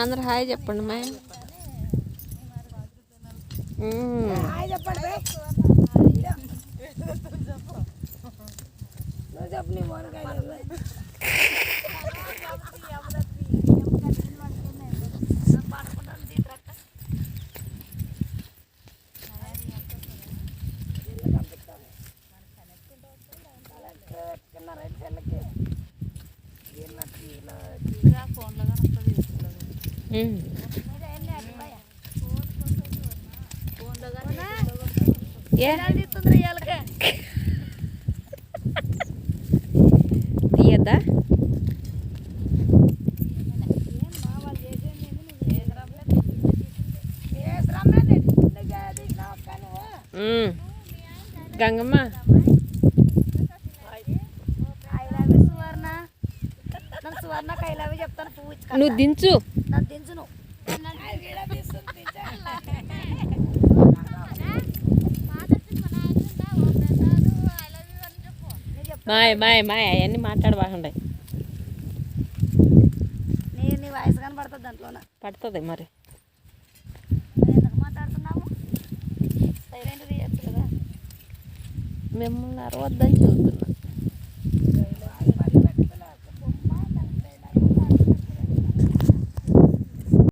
అందరు హాయ్ చెప్పండి మా తీయద్దా గంగమ్మ నువ్వు దించు మాయ్ మాయ్ మాయ్ అవన్నీ మాట్లాడబాకండి నీ వయసు కానీ పడుతుంది దాంట్లో పడుతుంది మరి ఎందుకు మాట్లాడుతున్నావు సైలెంట్ తీయచ్చు కదా మిమ్మల్ని అరవద్దని చూస్తున్నా